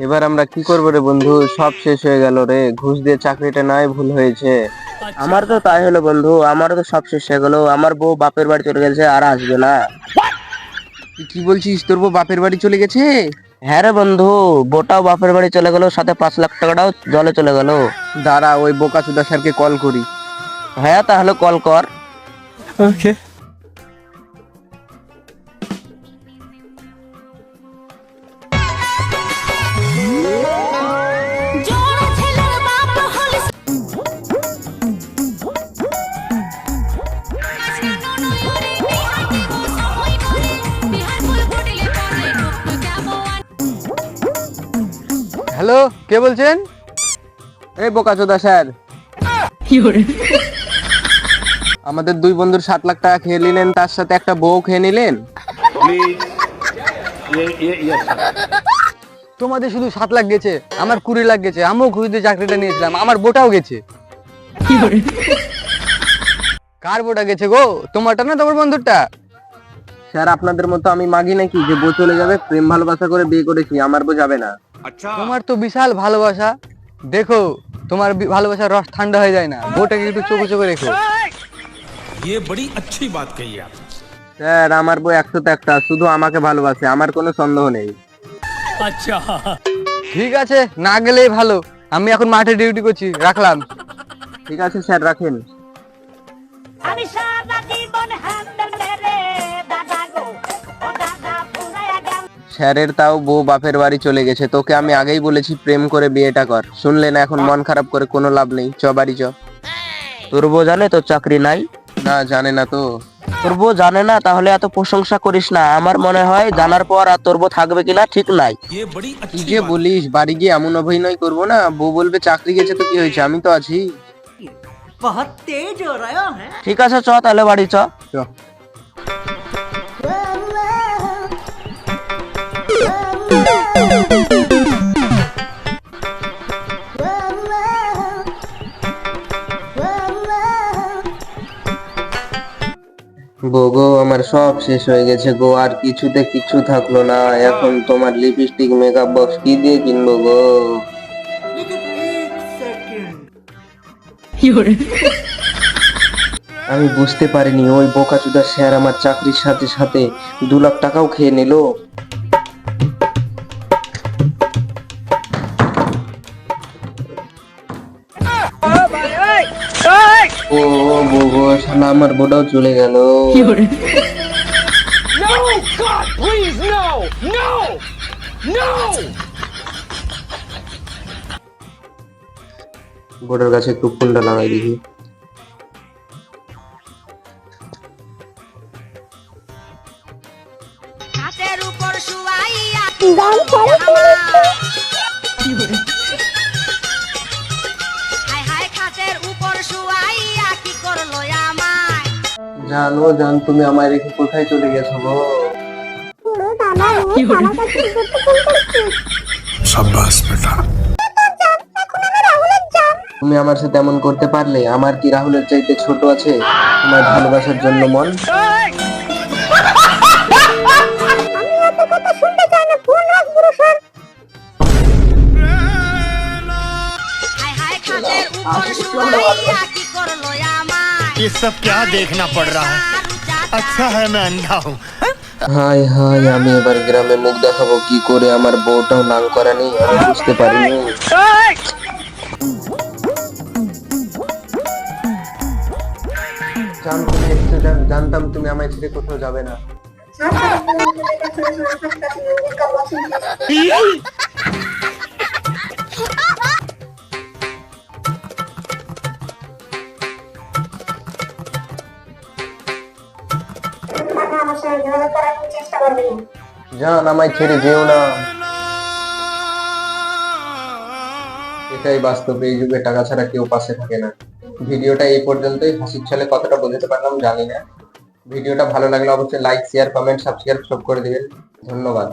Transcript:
এবার আমরা কি করবো রে বন্ধু, সব শেষ হয়ে গেল রে, ঘুষ দিয়ে চাকরিটা নাই ভুল হয়েছে। আমার তো তাই হলো বন্ধু, আমারও তো সব শেষ হয়ে গেল। আমার বউ বাপের বাড়ি চলে গেছে, আর আসবে না। তুই কি বলছিস, তোর বউ বাপের বাড়ি চলে গেছে? হ্যাঁ রে বন্ধু, বউটাও বাপের বাড়ি চলে গেল, সাথে 5 লাখ টাকাটাও জলে চলে গেল। দাঁড়া, ওই বোকাচোদা স্যারকে কল করি। হ্যাঁ, তাহলে কল কর। ওকে। হ্যালো, কে বলছেন? এই বোকাচোদা স্যার, আমাদের দুই বন্ধুর 7 লাখ টাকা খেয়ে নিলেন, তার সাথে একটা বউ খেয়ে নিলেন। তোমাদের শুধু 7 লাখ গেছে, আমার 20 লাখ গেছে। আমিও ঘুষ দিয়ে চাকরিটা নিয়েছিলাম, আমার বউটাও গেছে। কার বউটা গেছে গো, তোমারটা না তোমার বন্ধুরটা? স্যার, আপনাদের মতো আমি মাগি নাকি যে বউ চলে যাবে? প্রেম ভালোবাসা করে বিয়ে করেছি, আমার বউ যাবে না। তোমার তো বিশাল ভালোবাসা, দেখো তোমার ভালোবাসার রস ঠান্ডা হয়ে যায় না, বউটাকে একটু চোখে চোখে রেখো। ये बड़ी अच्छी बात कही आप। স্যার, আমার বউ 100তে একটা, শুধু আমাকে ভালোবাসে, আমার কোনো সন্দেহ নেই। अच्छा। ঠিক আছে, না গেলেই ভালো, আমি এখন মাঠে ডিউটি করছি, রাখলাম। ঠিক আছে স্যার, রাখেন। আমি সারা জীবন হ্যান্ডেল মেরে দাদা গো ও দাদা পুরায়া গেল। স্যারের তাও বউ বাপের বাড়ি চলে গেছে, তোকে আমি আগেই বলেছি প্রেম করে বিয়েটা কর, শুনলে না? এখন মন খারাপ করে কোনো লাভ নেই, চ বাড়ি চ। তোর বউ জানে তোর চাকরি নাই? না, জানে না তো। তোর বউ জানে না, তাহলে এত প্রশংসা করিস না। আমার মনে হয় জানার পর আর তোর বউ থাকবে কিনা ঠিক নাই। ये बड़ी তুই अच्छी যে बात। বলিস, বাড়ি গিয়ে এমন অভিনয় করবো না, বউ বলবে চাকরি গেছে তো কি হয়েছে, আমি তো আছি। बहुत तेज हो रहा है। ঠিক আছে, চ তাহলে বাড়ি চ। চ। গো, আমার সব শেষ হয়ে গেছে গো, আর কিছুতে কিছু থাকলো না। এখন তোমার লিপস্টিক মেকআপ বক্স কি দিয়ে কিনবো গো? लेकिन एक सेकंड আমি বুঝতে পারিনি ওই বোকাচোদা স্যার আমার চাকরির সাথে সাথে 2 লাখ টাকাও খেয়ে নিল। ও গো, শালা আমার বোটাও চলে গেল। বোটার কাছে একটু ফোনটা লাগাই দেখি। হাতের উপর শুয়াইয়া হায় হায় খাটের উপর শুয়াইয়া কি করলো আমায়। জানো জান, তুমি আমায় রেখে কোথায় চলে গেছো গো? शाबाश बेटा। তুমি আমার সাথে এমন করতে পারলে? আমার কি রাহুলের চাইতে ছোট আছে তোমার ভালোবাসার জন্য মন? আমি এত কথা শুনতে চাই না, ফোন রাখ বুড়ো স্যার। হায় হায় খাটের উপর শুয়াইয়া কি করলো আমায়। ये सब क्या देखना पड़ रहा है? अच्छा है मैं अंधा हूँ। হাই হাই, আমি এবার গ্রামে মুখ দেখাবো কি করে? আমার বউটাও নাং করা নেই, আমি বুঝতে পারিনি। জানতাম তুমি আমায় ছেড়ে কোথাও যাবে না। জান, আমায় ছেড়ে যেও না। এটাই বাস্তব, এই যুগে টাকা ছাড়া কেউ পাশে থাকে না। ভিডিওটা এই পর্যন্তই, হাসির ছলে কতটা বোঝাতে পারলাম জানি না। ভিডিওটা ভালো লাগলে অবশ্যই লাইক, শেয়ার, কমেন্ট, সাবস্ক্রাইব সব করে দিবেন। ধন্যবাদ।